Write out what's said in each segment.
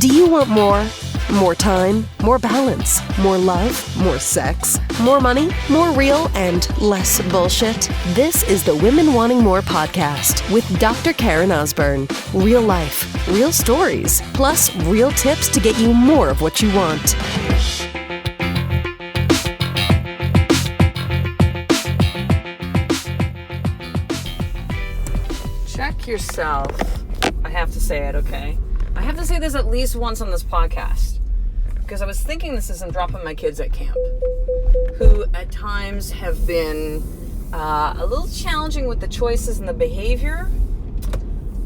Do you want more? More time, more balance, more love, more sex, more money, more real, and less bullshit? This is the Women Wanting More podcast with Dr. Karen Osborne. Real life, real stories, plus real tips to get you more of what you want. Check yourself. I have to say it, okay? I have to say this at least once on this podcast because I was thinking this as I'm dropping my kids at camp, who at times have been a little challenging with the choices and the behavior.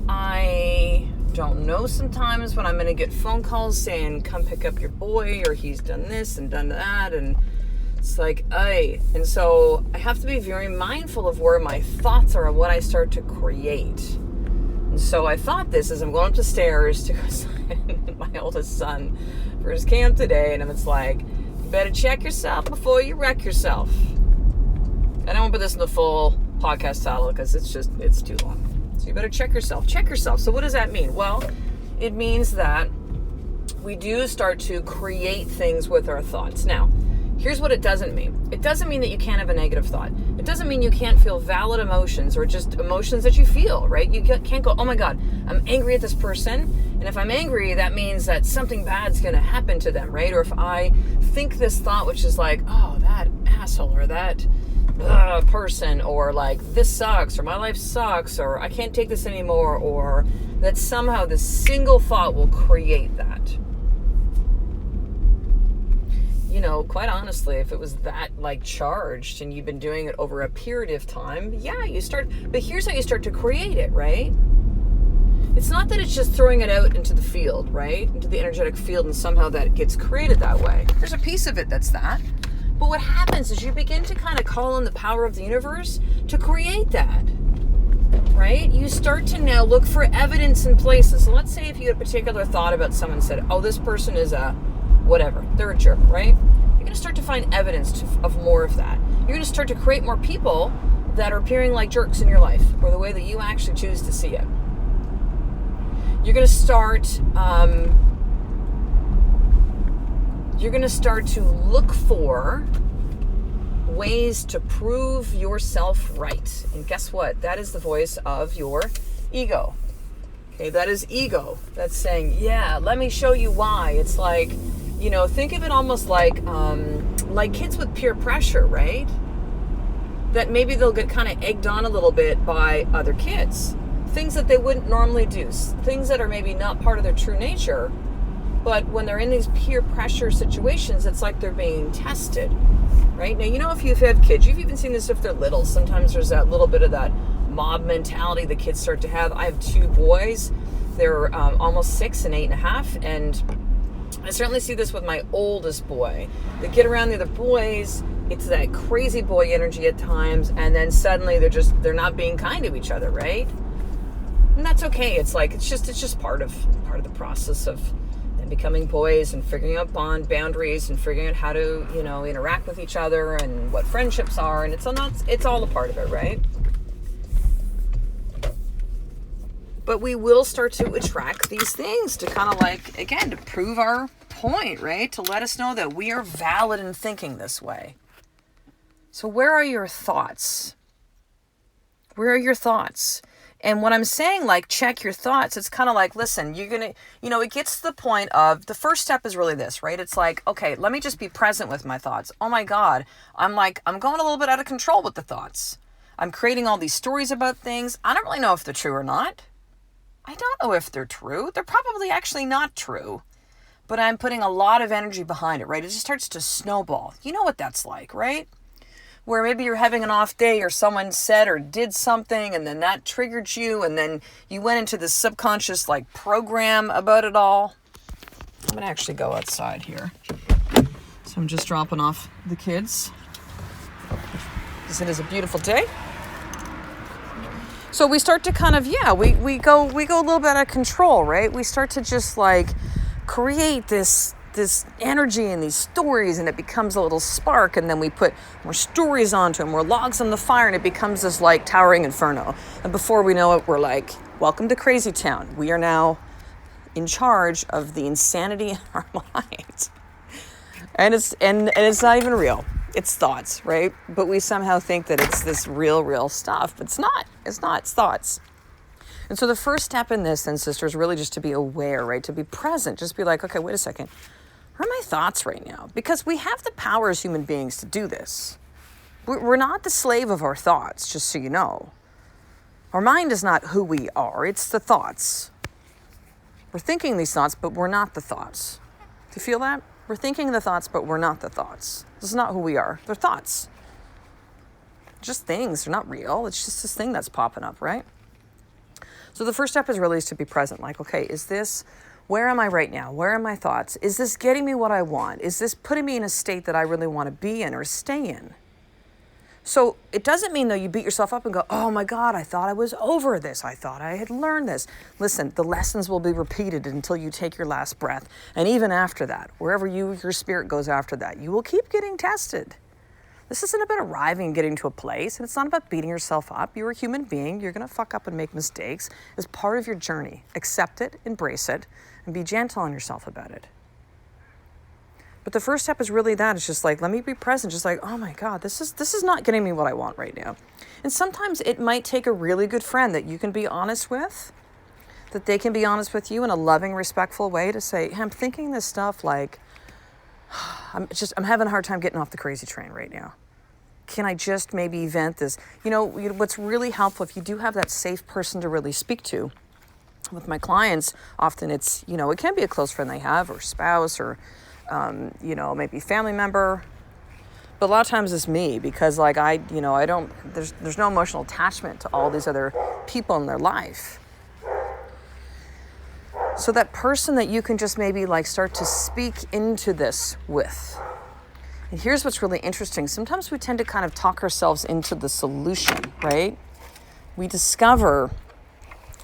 I don't know sometimes when I'm going to get phone calls saying, come pick up your boy, or he's done this and done that, and it's like, ay. And so I have to be very mindful of where my thoughts are and what I start to create. And so I thought this as I'm going up the stairs to go sign my oldest son for his camp today, and it's like, you better check yourself before you wreck yourself. And I won't put this in the full podcast title because it's too long. So you better check yourself. Check yourself. So what does that mean? Well, it means that we do start to create things with our thoughts. Now, here's what it doesn't mean. It doesn't mean that you can't have a negative thought. It doesn't mean you can't feel valid emotions or just emotions that you feel, right? You can't go, oh my God, I'm angry at this person. And if I'm angry, that means that something bad's going to happen to them, right? Or if I think this thought, which is like, oh, that asshole or that person, or like, this sucks, or my life sucks, or I can't take this anymore, or that somehow this single thought will create that. You know, quite honestly, if it was that like charged and you've been doing it over a period of time, yeah, but here's how you start to create it, right? It's not that it's just throwing it out into the field, right? Into the energetic field, and somehow that gets created that way. There's a piece of it that's that. But what happens is you begin to kind of call on the power of the universe to create that, right? You start to now look for evidence in places. So let's say if you had a particular thought about someone and said, oh, this person is a whatever, they're a jerk, right? You're going to start to find evidence of more of that. You're going to start to create more people that are appearing like jerks in your life, or the way that you actually choose to see it. You're going to start to look for ways to prove yourself right. And guess what? That is the voice of your ego. Okay, that is ego. That's saying, yeah, let me show you why. It's like, you know, think of it almost like kids with peer pressure, right? That maybe they'll get kind of egged on a little bit by other kids. Things that they wouldn't normally do. Things that are maybe not part of their true nature. But when they're in these peer pressure situations, it's like they're being tested, right? Now, you know, if you've had kids, you've even seen this if they're little. Sometimes there's that little bit of that mob mentality the kids start to have. I have two boys. They're almost 6 and 8.5, and I certainly see this with my oldest boy. They get around the other boys, it's that crazy boy energy at times, and then suddenly they're not being kind to each other, right? And that's okay. It's just part of the process of them becoming boys and figuring out boundaries and figuring out how to, you know, interact with each other and what friendships are, and it's all a part of it, right? But we will start to attract these things to kind of like, again, to prove our point, right? To let us know that we are valid in thinking this way. So where are your thoughts? Where are your thoughts? And when I'm saying like, check your thoughts, it's kind of like, listen, you're going to, you know, it gets to the point of, the first step is really this, right? It's like, okay, let me just be present with my thoughts. Oh my God. I'm going a little bit out of control with the thoughts. I'm creating all these stories about things. I don't really know if they're true or not. I don't know if they're true. They're probably actually not true. But I'm putting a lot of energy behind it, right? It just starts to snowball. You know what that's like, right? Where maybe you're having an off day, or someone said or did something, and then that triggered you, and then you went into this subconscious like program about it all. I'm going to actually go outside here. So I'm just dropping off the kids, because it is a beautiful day. So we start to kind of, we go a little bit out of control, right? We start to just like create this energy and these stories, and it becomes a little spark, and then we put more stories onto them, more logs on the fire, and it becomes this like towering inferno. And before we know it, we're like, welcome to Crazy Town. We are now in charge of the insanity in our minds. And it's not even real. It's thoughts, right? But we somehow think that it's this real stuff. But it's not. It's thoughts. And so the first step in this then, sister, is really just to be aware, right? To be present. Just be like, okay, wait a second. What are my thoughts right now? Because we have the power as human beings to do this. We're not the slave of our thoughts, just so you know. Our mind is not who we are. It's the thoughts. We're thinking these thoughts, but we're not the thoughts. Do you feel that? We're thinking the thoughts, but we're not the thoughts. This is not who we are. They're thoughts. Just things. They're not real. It's just this thing that's popping up, right? So the first step is really to be present. Like, okay, where am I right now? Where are my thoughts? Is this getting me what I want? Is this putting me in a state that I really want to be in or stay in? So it doesn't mean, though, you beat yourself up and go, oh my God, I thought I was over this. I thought I had learned this. Listen, the lessons will be repeated until you take your last breath. And even after that, wherever your spirit goes after that, you will keep getting tested. This isn't about arriving and getting to a place, and it's not about beating yourself up. You're a human being. You're going to fuck up and make mistakes. It's part of your journey. Accept it, embrace it, and be gentle on yourself about it. But the first step is really that. It's just like, let me be present. Just like, oh my God, this is not getting me what I want right now. And sometimes it might take a really good friend that you can be honest with, that they can be honest with you in a loving, respectful way to say, hey, I'm thinking this stuff like, I'm having a hard time getting off the crazy train right now. Can I just maybe vent this? What's really helpful, if you do have that safe person to really speak to, with my clients, often it's, it can be a close friend they have, or spouse, or, maybe family member. But a lot of times it's me, because like there's no emotional attachment to all these other people in their life. So that person that you can just maybe like start to speak into this with. And here's what's really interesting. Sometimes we tend to kind of talk ourselves into the solution, right? We discover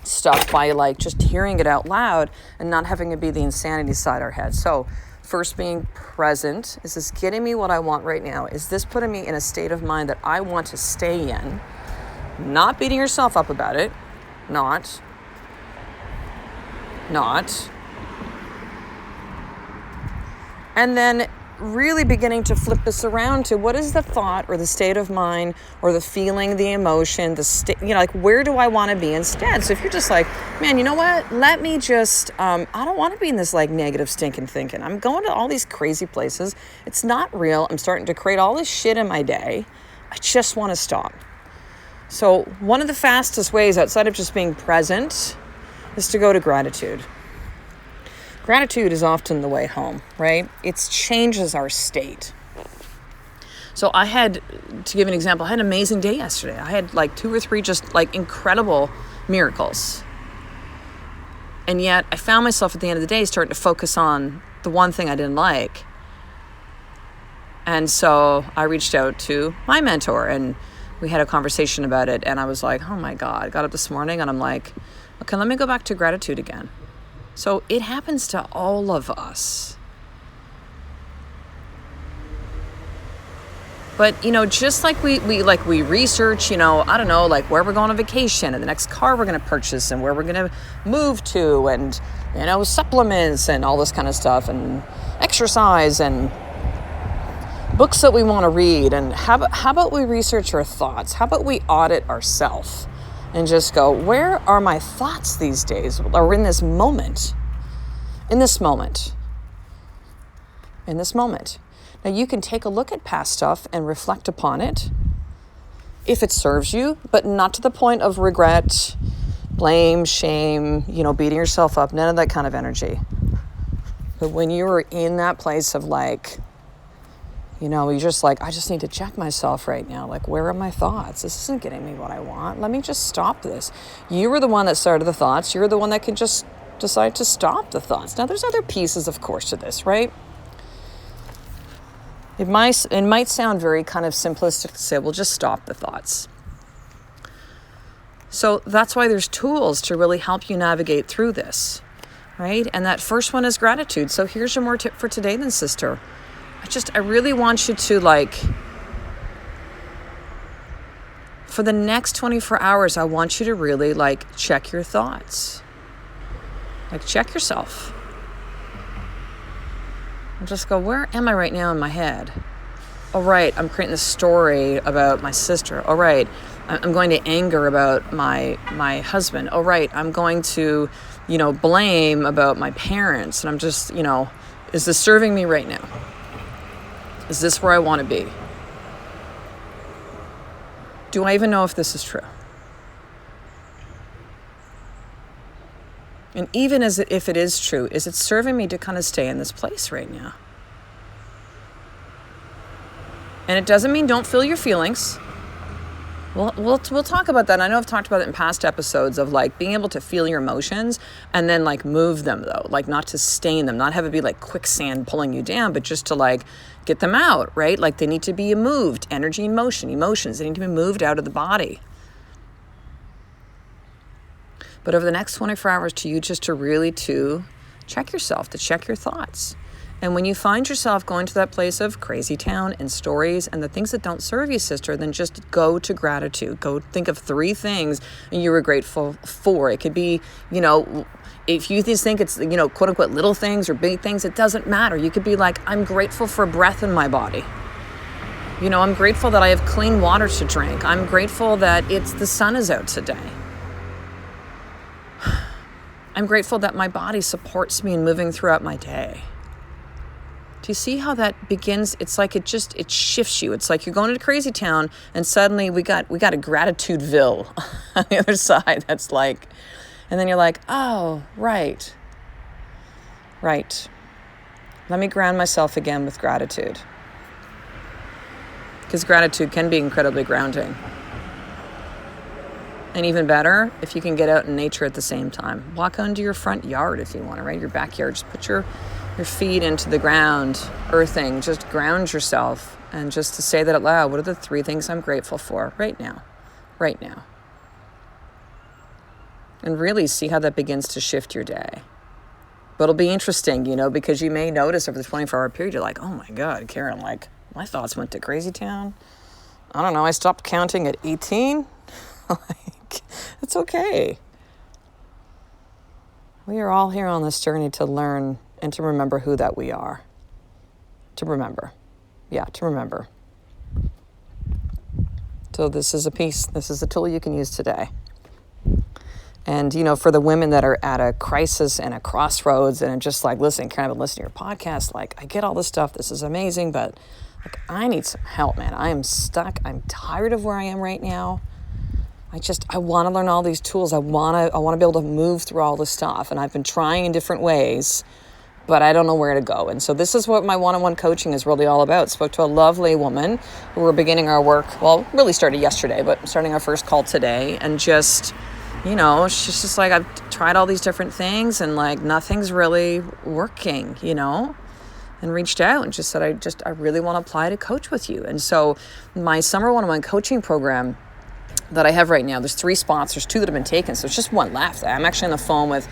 stuff by like just hearing it out loud and not having it be the insanity side of our head. So first, being present. Is this getting me what I want right now? Is this putting me in a state of mind that I want to stay in? Not beating yourself up about it. Not. And then really beginning to flip this around to, what is the thought or the state of mind or the feeling, the emotion, the state, like, where do I want to be instead? So if you're just like, man, you know what? Let me just, I don't want to be in this like negative stinking thinking. I'm going to all these crazy places. It's not real. I'm starting to create all this shit in my day. I just want to stop. So one of the fastest ways outside of just being present is to go to gratitude. Gratitude is often the way home, right? It changes our state. So I had, to give an example, I had an amazing day yesterday. I had like 2 or 3 just like incredible miracles. And yet I found myself at the end of the day starting to focus on the one thing I didn't like. And so I reached out to my mentor and we had a conversation about it. And I was like, oh my God, I got up this morning and I'm like, okay, let me go back to gratitude again. So it happens to all of us. But, just like we research, I don't know, like where we're going on vacation and the next car we're going to purchase and where we're going to move to and, supplements and all this kind of stuff and exercise and books that we want to read. And how about we research our thoughts? How about we audit ourselves? And just go, where are my thoughts these days? Or in this moment? In this moment. Now you can take a look at past stuff and reflect upon it if it serves you, but not to the point of regret, blame, shame, beating yourself up, none of that kind of energy. But when you were in that place of like, you're just like, I just need to check myself right now. Like, where are my thoughts? This isn't getting me what I want. Let me just stop this. You were the one that started the thoughts. You're the one that can just decide to stop the thoughts. Now, there's other pieces, of course, to this, right? It might sound very kind of simplistic to say, well, just stop the thoughts. So that's why there's tools to really help you navigate through this, right? And that first one is gratitude. So here's your more tip for today then, sister. I really want you to for the next 24 hours, I want you to really check your thoughts. Like, check yourself. And just go, where am I right now in my head? Oh, right, I'm creating this story about my sister. Oh, right, I'm going to anger about my husband. Oh, right, I'm going to, blame about my parents. And I'm just, is this serving me right now? Is this where I want to be? Do I even know if this is true? And even if it is true, is it serving me to kind of stay in this place right now? And it doesn't mean don't feel your feelings. We'll talk about that. I know I've talked about it in past episodes of like being able to feel your emotions and then like move them though, like not to stay in them, not have it be like quicksand pulling you down, but just to like get them out, right? Like they need to be moved. Energy, emotions, they need to be moved out of the body. But over the next 24 hours to really check yourself, to check your thoughts. And when you find yourself going to that place of crazy town and stories and the things that don't serve you, sister, then just go to gratitude. Go think of 3 things you were grateful for. It could be, if you just think it's, quote unquote, little things or big things, it doesn't matter. You could be like, I'm grateful for breath in my body. I'm grateful that I have clean water to drink. I'm grateful that the sun is out today. I'm grateful that my body supports me in moving throughout my day. Do you see how that begins? It's like it shifts you. It's like you're going to crazy town and suddenly we got a gratitudeville on the other side. That's like, and then you're like, oh, right. Let me ground myself again with gratitude. Because gratitude can be incredibly grounding. And even better, if you can get out in nature at the same time. Walk onto your front yard if you want to, right? Your backyard. Just put your feet into the ground, earthing. Just ground yourself. And just to say that out loud, what are the 3 things I'm grateful for right now? Right now. And really see how that begins to shift your day. But it'll be interesting, because you may notice over the 24-hour period, you're like, oh my God, Karen, like my thoughts went to crazy town. I don't know, I stopped counting at 18. It's okay. We are all here on this journey to learn and to remember who that we are. To remember. So this is a piece. This is a tool you can use today. And, for the women that are at a crisis and a crossroads and are just like, listen, Karen, I've been listening to your podcast. Like, I get all this stuff. This is amazing. But like, I need some help, man. I am stuck. I'm tired of where I am right now. I want to learn all these tools. I want to be able to move through all this stuff. And I've been trying in different ways, but I don't know where to go. And so this is what my one-on-one coaching is really all about. Spoke to a lovely woman who we're beginning our work. Well, really started yesterday, but starting our first call today. And just, she's just like, I've tried all these different things and like nothing's really working, and reached out and just said, I really want to apply to coach with you. And so my summer one-on-one coaching program that I have right now, there's 3 spots. There's 2 that have been taken, so it's just 1 left. I'm actually on the phone with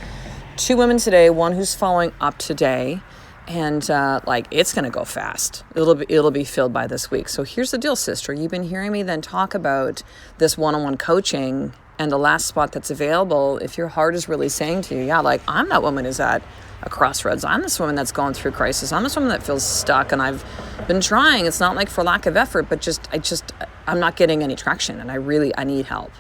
2 women today, one who's following up today, and it's going to go fast. It'll be filled by this week. So here's the deal, sister. You've been hearing me then talk about this one-on-one coaching and the last spot that's available. If your heart is really saying to you, I'm that woman who's at a crossroads. I'm this woman that's going through crisis. I'm this woman that feels stuck, and I've been trying. It's not like for lack of effort, but I'm not getting any traction, and I need help.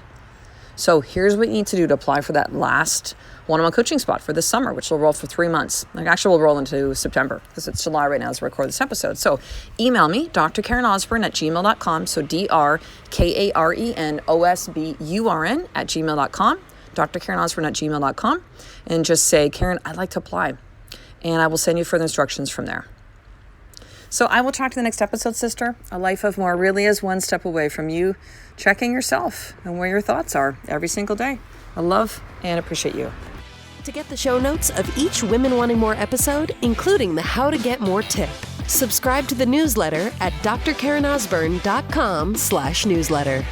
So here's what you need to do to apply for that last one-on-one coaching spot for this summer, which will roll for 3 months. Actually, we'll roll into September because it's July right now as we record this episode. So email me, drkarenosburn@gmail.com. So drkarenosburn@gmail.com. drkarenosburn@gmail.com. And just say, Karen, I'd like to apply. And I will send you further instructions from there. So I will talk to you in the next episode, sister. A life of more really is one step away from you checking yourself and where your thoughts are every single day. I love and appreciate you. To get the show notes of each Women Wanting More episode, including the How to Get More tip, subscribe to the newsletter at drkarenosburn.com/newsletter.